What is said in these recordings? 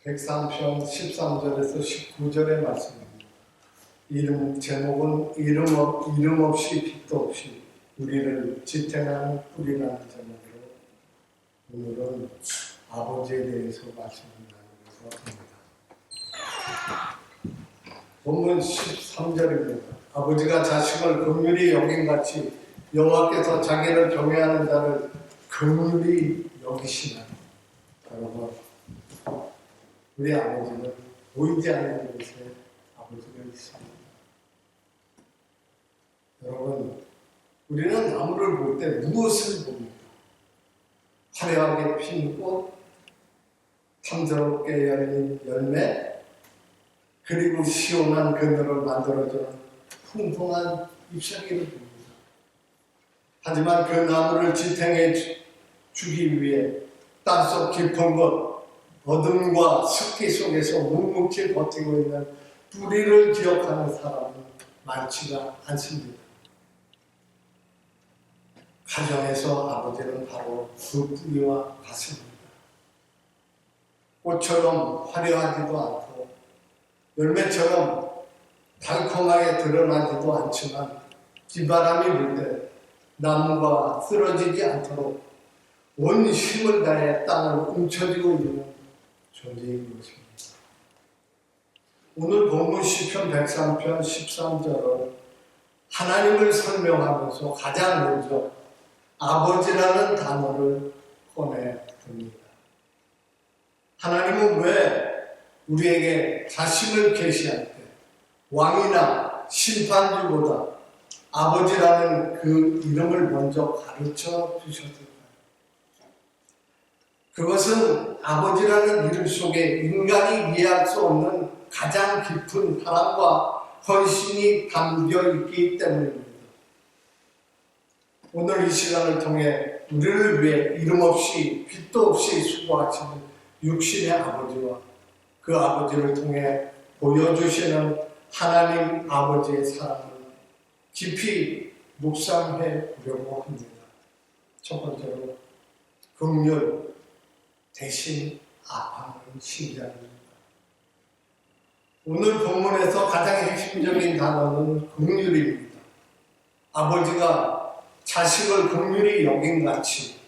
103편 13절에서 19절의 말씀입니다. 제목은 이름 없이 빛도 없이 우리를 지탱하는 뿌리라는 제목으로 오늘은 아버지에 대해서 말씀을 나누려고 합니다. 본문 13절입니다. 아버지가 자식을 긍휼히 여김같이 여호와께서 자기를 경외하는 자를 긍휼히 여기시나니. 여러분, 우리 아버지는 보이지 않는 곳에 아버지가 있습니다. 여러분, 우리는 나무를 볼 때 무엇을 봅니까? 화려하게 핀 꽃, 탐스럽게 열린 열매, 그리고 시원한 그늘을 만들어주는 풍성한 잎사귀를 봅니다. 하지만 그 나무를 지탱해 주기 위해 땅속 깊은 곳, 어둠과 습기 속에서 묵묵히 버티고 있는 뿌리를 기억하는 사람은 많지가 않습니다. 가정에서 아버지는 바로 그 뿌리와 같습니다. 꽃처럼 화려하지도 않고 열매처럼 달콤하게 드러나지도 않지만 비바람이 불 때 나무가 쓰러지지 않도록 온 힘을 다해 땅을 움켜쥐고 있는 존재인 것입니다. 오늘 본문 시편 103편 13절은 하나님을 설명하면서 가장 먼저 아버지라는 단어를 꺼내듭니다. 하나님은 왜 우리에게 자신을 계시할 때 왕이나 심판주보다 아버지라는 그 이름을 먼저 가르쳐 주셨을까요? 그것은 아버지라는 이름 속에 인간이 이해할 수 없는 가장 깊은 사랑과 헌신이 담겨 있기 때문입니다. 오늘 이 시간을 통해 우리를 위해 이름 없이 빛도 없이 수고하시는 육신의 아버지와 그 아버지를 통해 보여주시는 하나님 아버지의 사랑을 깊이 묵상해 보려고 합니다. 첫 번째로 긍휼 대신 아파하는 신자입니다. 오늘 본문에서 가장 핵심적인 단어는 긍휼입니다. 아버지가 자식을 긍휼히 여김같이,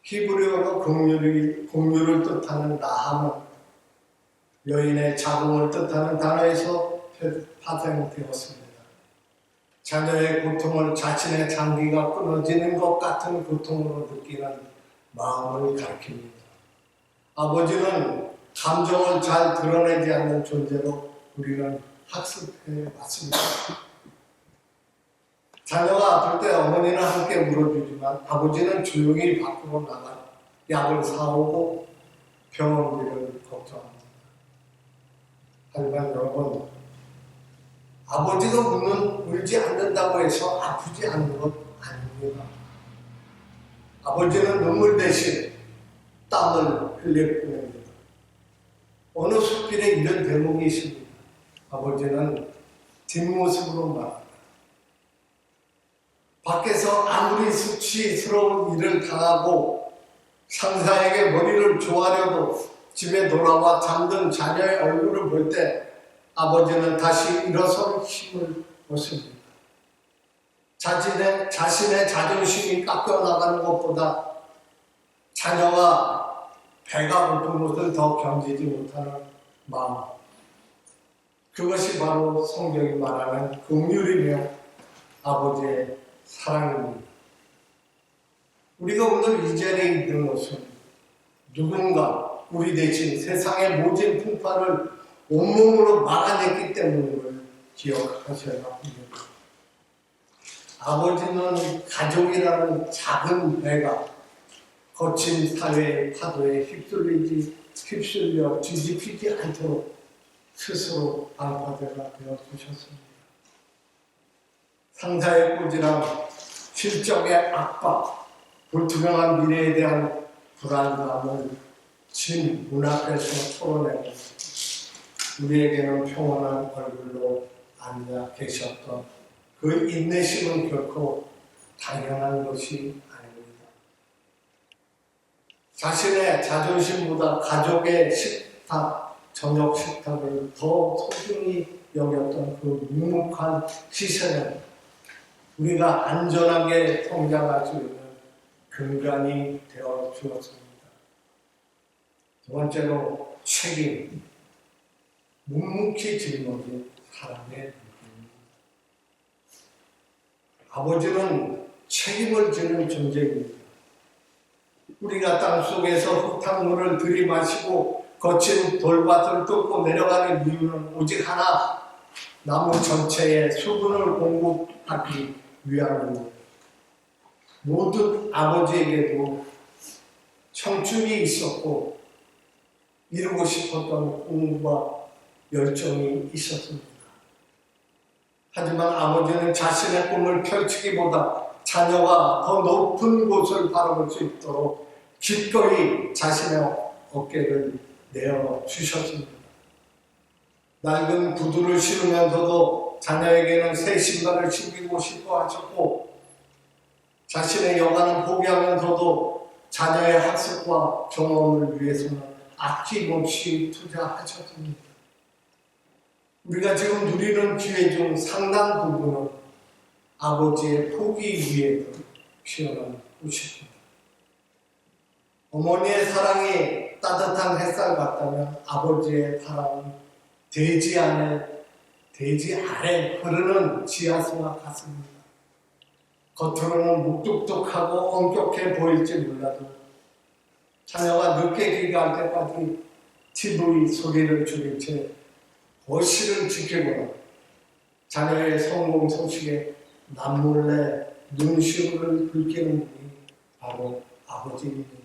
히브리어로 긍휼을 뜻하는 나함은 여인의 자궁을 뜻하는 단어에서 파생되었습니다. 자녀의 고통을 자신의 장기가 끊어지는 것 같은 고통으로 느끼는 마음을 가리킵니다. 아버지는 감정을 잘 드러내지 않는 존재로 우리는 학습해 왔습니다. 자녀가 아플 때 어머니는 함께 울어주지만 아버지는 조용히 밖으로 나가 약을 사오고 병원비를 걱정합니다. 하지만 여러분, 아버지가 울지 않는다고 해서 아프지 않는 것 아닙니다. 아버지는 눈물 대신 땀을 흘릴 뿐입니다. 어느 수필에 이런 대목이 있습니다. 아버지는 뒷모습으로 말합니다. 밖에서 아무리 수치스러운 일을 당하고 상사에게 머리를 조아려도 집에 돌아와 잠든 자녀의 얼굴을 볼 때 아버지는 다시 일어설 힘을 얻습니다. 자신의 자존심이 깎여나가는 것보다 자녀가 배가 고픈 것을 더 견디지 못하는 마음, 그것이 바로 성경이 말하는 긍휼이며 아버지의 사랑입니다. 우리가 오늘 이 자리에 있는 것은 누군가 우리 대신 세상의 모진 풍파를 온몸으로 막아냈기 때문임을 기억하셔야 합니다. 아버지는 가족이라는 작은 배가 거친 사회의 파도에 휩쓸려 뒤집히지 않도록 스스로 방파제가 되어주셨습니다. 상사의 꼬지람, 실적의 압박, 불투명한 미래에 대한 불안감을 진 문 앞에서 토론내고 우리에게는 평온한 얼굴로 앉아 계셨던 그 인내심은 결코 당연한 것이 아닙니다. 자신의 자존심보다 가족의 식탁, 저녁 식탁을 더 소중히 여겼던 그 묵묵한 희생은 우리가 안전하게 성장할 수 있는 근간이 되어 주었습니다. 두 번째로 책임, 묵묵히 짊어진 사랑의 느낌입니다. 아버지는 책임을 지는 존재입니다. 우리가 땅속에서 흙탕물을 들이마시고 거친 돌밭을 뚫고 내려가는 이유는 오직 하나, 나무 전체에 수분을 공급하기 위함입니다. 모든 아버지에게도 청춘이 있었고 이루고 싶었던 꿈과 열정이 있었습니다. 하지만 아버지는 자신의 꿈을 펼치기보다 자녀가 더 높은 곳을 바라볼 수 있도록 기꺼이 자신의 어깨를 내어주셨습니다. 낡은 구두를 신으면서도 자녀에게는 새 신발을 신기고 싶어 하셨고, 자신의 여가는 포기하면서도 자녀의 학습과 경험을 위해서는 아낌없이 투자하셨습니다. 우리가 지금 누리는 기회 중 상당 부분은 아버지의 포기 위에도 피어난 꽃입니다. 어머니의 사랑이 따뜻한 햇살 같다면 아버지의 사랑은 대지 아래 흐르는 지하수와 같습니다. 겉으로는 묵뚝뚝하고 엄격해 보일지 몰라도 자녀가 늦게 귀가할 때까지 TV 소리를 줄인 채 거실을 지키거나 자녀의 성공 소식에 남몰래 눈시울을 붉히는 분이 바로 아버지입니다.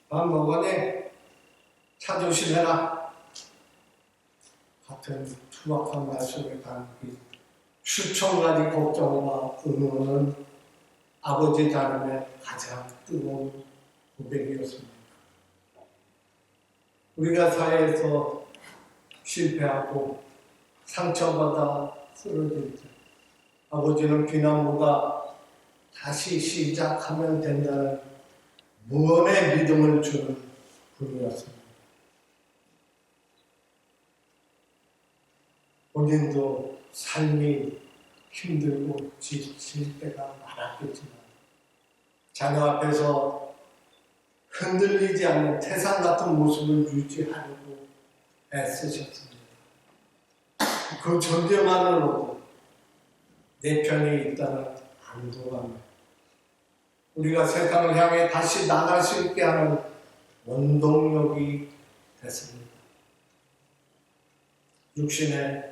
밥 먹으니 차 조심해라 같은 투박한 말씀에 담긴 수천 가지 걱정과 의문은 아버지 닮음의 가장 뜨거운 고백이었습니다. 우리가 사회에서 실패하고 상처받아 쓰러질 때 아버지는 비난보다 다시 시작하면 된다는 무언의 믿음을 주는 분이었습니다. 본인도 삶이 힘들고 지칠 때가 많았겠지만 자녀 앞에서 흔들리지 않는 태산 같은 모습을 유지하려고 애쓰셨습니다. 그 존재만으로도 내 편이 있다는 안도감, 우리가 세상을 향해 다시 나갈 수 있게 하는 원동력이 됐습니다.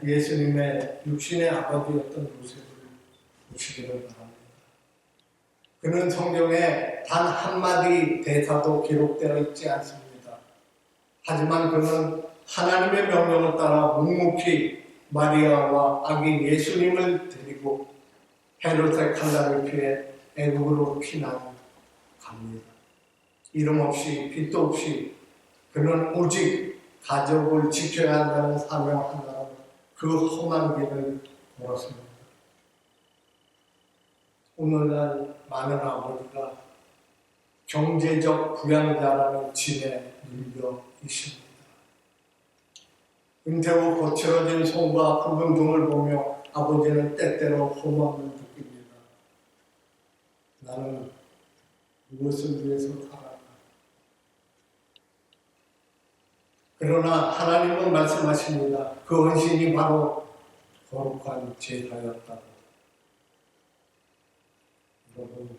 예수님의 육신의 아버지였던 모습을 보시기를 바랍니다. 그는 성경에 단 한마디 대사도 기록되어 있지 않습니다. 하지만 그는 하나님의 명령을 따라 묵묵히 마리아와 아기 예수님을 데리고 헤롯의 칼날을 피해 애국으로 피난 갑니다. 이름 없이 빛도 없이 그는 오직 가족을 지켜야 한다는 사명 하나로 그 험한 길을 걸었습니다. 오늘날 많은 아버지가 경제적 부양자라는 짐에 눌려 있습니다. 은퇴 후 거칠어진 손과 굵은 등을 보며 아버지는 때때로 허무함을 느낍니다. 나는 무엇을 위해서 살아가? 그러나 하나님은 말씀하십니다. 그 헌신이 바로 거룩한 제사였다고. 여러분,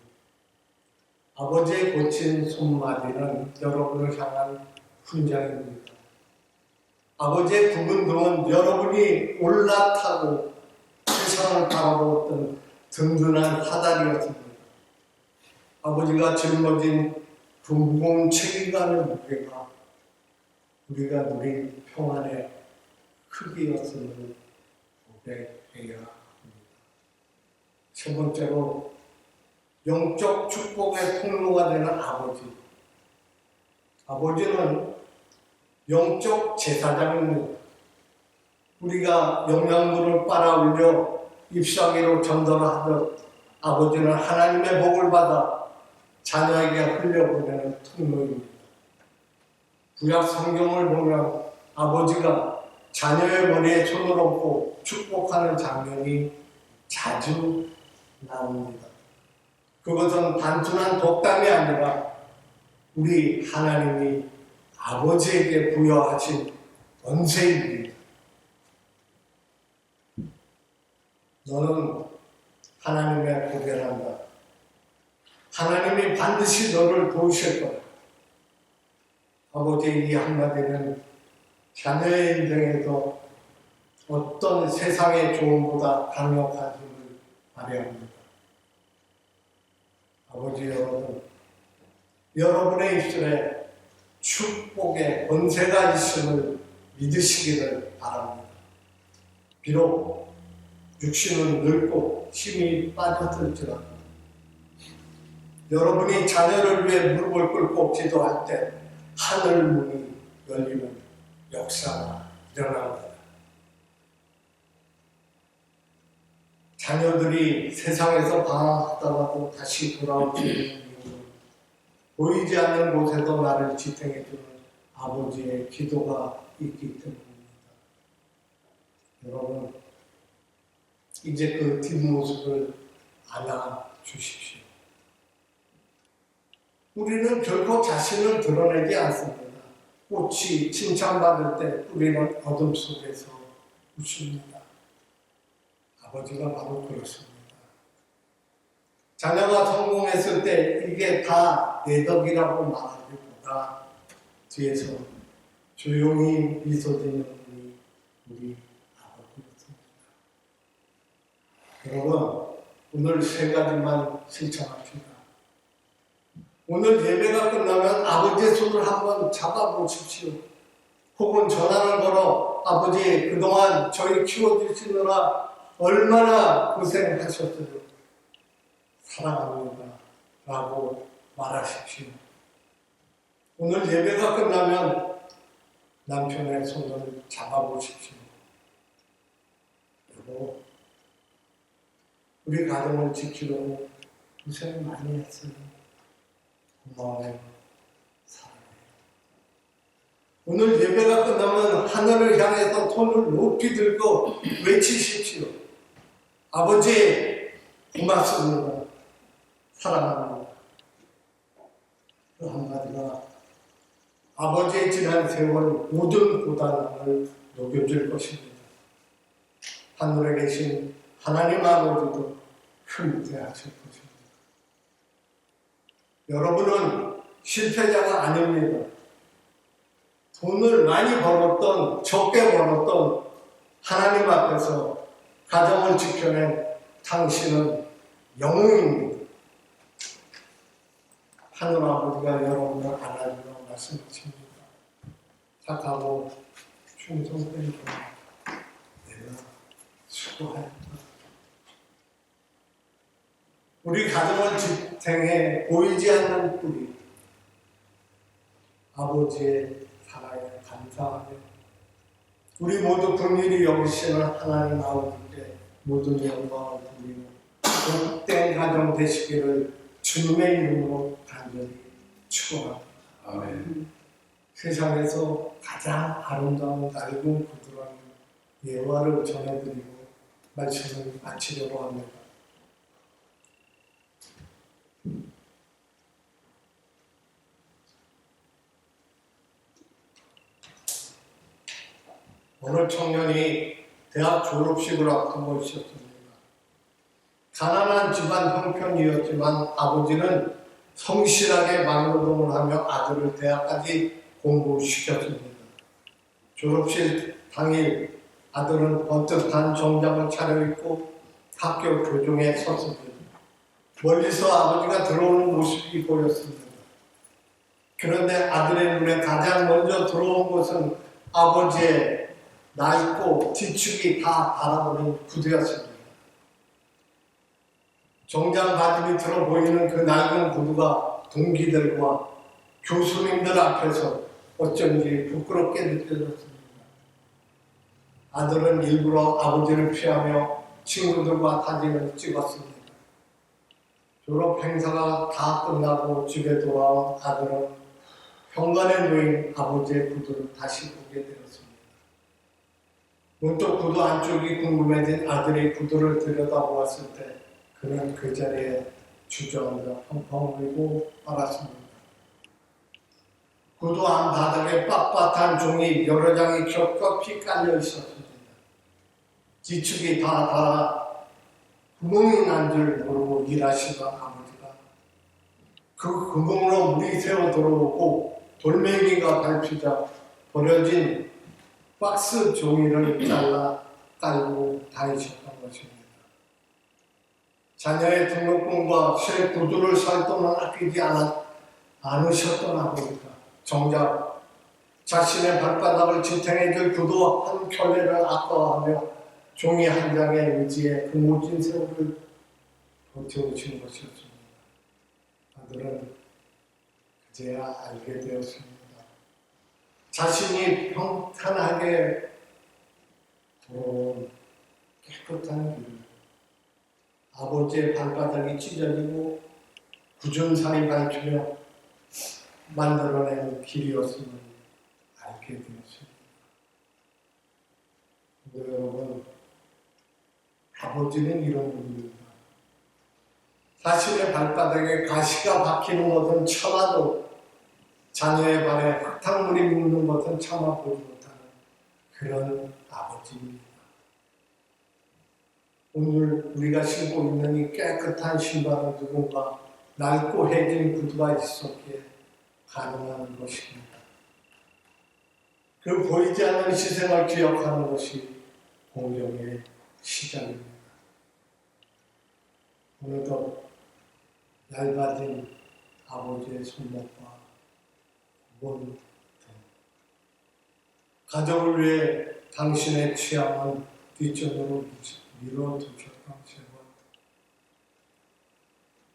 아버지의 고친 손마디는 여러분을 향한 훈장입니다. 아버지의 굵은 등은 여러분이 올라타고 세상을 바라보았던 든든한 화살이었습니다. 아버지가 짊어진 그 무거운 책임감의 무게가 우리가 누린 평안의 크기였음을 고백해야 합니다. 세 번째로 영적 축복의 통로가 되는 아버지. 아버지는 영적 제사장입니다. 우리가 영양분을 빨아올려 잎사귀로 전달하듯 아버지는 하나님의 복을 받아 자녀에게 흘려보내는 통로입니다. 구약 성경을 보면 아버지가 자녀의 머리에 손을 얹고 축복하는 장면이 자주 나옵니다. 그것은 단순한 독담이 아니라 우리 하나님이 아버지에게 부여하신 권세입니다. 너는 하나님의 보배란다. 하나님이 반드시 너를 도우실 거다. 아버지의 이 한마디는 자녀의 인생에도 어떤 세상의 조언보다 강력한 힘을 발휘합니다. 아버지 여러분, 여러분의 입술에 축복의 권세가 있음을 믿으시기를 바랍니다. 비록 육신은 늙고 힘이 빠졌을지라도 여러분이 자녀를 위해 무릎을 꿇고 기도할 때 하늘 문이 열리는 역사가 일어납니다. 자녀들이 세상에서 방황하다가도 다시 돌아올 수 있는 이유는 보이지 않는 곳에서 나를 지탱해주는 아버지의 기도가 있기 때문입니다. 여러분, 이제 그 뒷모습을 안아주십시오. 우리는 결코 자신을 드러내지 않습니다. 꽃이 칭찬받을 때 뿌리는 어둠 속에서 웃습니다. 아버지가 바로 그렇습니다. 자녀가 성공했을 때 이게 다 내 덕이라고 말하기보다 뒤에서 조용히 미소 짓는 분이 우리 아버지였습니다. 여러분, 오늘 세 가지만 실천합시다. 오늘 예배가 끝나면 아버지의 손을 한번 잡아보십시오. 혹은 전화를 걸어 아버지 그동안 저희 키워주시느라 얼마나 고생하셨어요. 사랑합니다. 라고 말하십시오. 오늘 예배가 끝나면 남편의 손을 잡아보십시오. 여보, 우리 가정을 지키려고 고생 많이 했어요. 고마워요. 사랑해요. 오늘 예배가 끝나면 하늘을 향해서 손을 높이 들고 외치십시오. 아버지, 고맙습니다. 사랑합니다. 그 한마디가 아버지의 지난 세월 모든 고단함을 녹여줄 것입니다. 하늘에 계신 하나님 아버지도 힘내하실 것입니다. 여러분은 실패자가 아닙니다. 돈을 많이 벌었던 적게 벌었던 하나님 앞에서 가정을 지켜낸 당신은 영웅입니다. 하늘 아버지가 여러분을 안아주라고 말씀하십니다. 착하고 충성된 종, 내가 수고하였다. 우리 가정을 지탱해 보이지 않는 뿌리, 아버지의 사랑에 감사하며 우리 모두 긍휼히 여기시는 하나님 아버지께 모든 영광을 드리며 복된 가정 되시기를 주님의 이름으로 간절히 축원합니다. 아멘. 세상에서 가장 아름다운 낡은 구두라는 예화를 전해드리고 말씀을 마치려고 합니다. 어느 청년이 대학 졸업식을 앞두고 있었습니다. 가난한 집안 형편이었지만 아버지는 성실하게 막노동을 하며 아들을 대학까지 공부시켰습니다. 졸업식 당일 아들은 번뜩한 정장을 차려입고 학교 교정에 섰습니다. 멀리서 아버지가 들어오는 모습이 보였습니다. 그런데 아들의 눈에 가장 먼저 들어온 것은 아버지의 낡고 뒤축이 다 닳아버린 구두였습니다. 정장 바지 밑으로 보이는 그 낡은 구두가 동기들과 교수님들 앞에서 어쩐지 부끄럽게 느껴졌습니다. 아들은 일부러 아버지를 피하며 친구들과 사진을 찍었습니다. 졸업 행사가 다 끝나고 집에 돌아온 아들은 현관에 놓인 아버지의 구두를 다시 보게 되었습니다. 문득 구두 안쪽이 궁금해진 아들의 구두를 들여다보았을 때 그는 그 자리에 주저앉아 펑펑 울고 말았습니다. 구두 안 바닥에 빳빳한 종이 여러 장이 겹겹이 깔려 있었습니다. 지축이 다 닳아 구멍이 난 줄 모르고 일하시던 아버지가 그 구멍으로 물이 새어 들어오고 돌멩이가 밟히자 버려진 박스 종이를 잘라 깔고 다니셨던 것입니다. 자녀의 등록금과 새 구두를 살 돈을 아끼지 않으셨던 아버지가 정작 자신의 발바닥을 지탱해줄 구두 한 켤레를 아까워하며 종이 한 장의 의지에 그 모진 세월을 버텨오신 것이었습니다. 아들은 그제야 알게 되었습니다. 자신이 평탄하게 돌아온 깨끗한 길, 아버지의 발바닥이 찢어지고 굳은 살이 밟히며 만들어낸 길이었음을 알게 되었습니다. 근데 여러분, 아버지는 이런 분입니다. 자신의 발바닥에 가시가 박히는 것은 참아도 자녀의 발에 흙탕물이 묻는 것은 참아보지 못하는 그런 아버지입니다. 오늘 우리가 신고 있는 이 깨끗한 신발은 누군가 낡고 해진 구두가 있었기에 가능한 것입니다. 그 보이지 않는 희생을 기억하는 것이 공경의 시작입니다. 오늘도 얇아진 아버지의 손목과 몸 등 가족을 위해 당신의 취향은 뒷전으로 밀어두셨던 세월,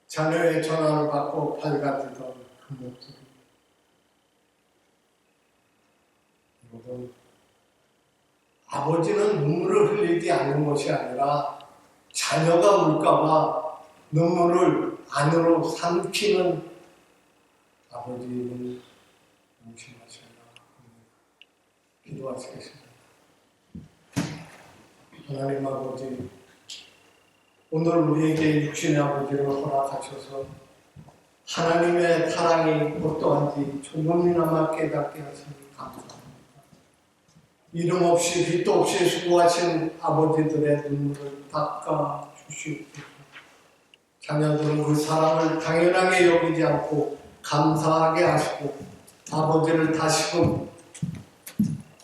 자녀의 전화를 받고 밝아지던 그 목소리, 여러분, 아버지는 눈물을 흘리지 않는 것이 아니라 자녀가 울까봐 눈물을 안으로 삼키는 아버지를 명심하셔야 합니다. 기도하시겠습니다. 하나님 아버지, 오늘 우리에게 육신의 아버지를 허락하셔서 하나님의 사랑이 어떠한지 조금이나마 깨닫게 하시니 감사합니다. 이름 없이 빛도 없이 수고하신 아버지들의 눈물을 닦아 주시옵소서. 자녀들은 그 사랑을 당연하게 여기지 않고 감사하게 하시고 아버지를 다시금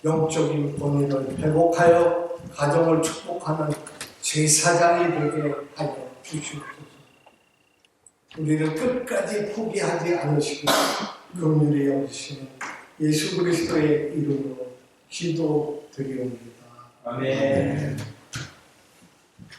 영적인 본인을 회복하여 가정을 축복하는 제사장이 되게 하여 주시옵소서. 우리를 끝까지 포기하지 않으시고 긍휼히 여기시는 예수 그리스도의 이름으로 기도드리옵니다. 아멘.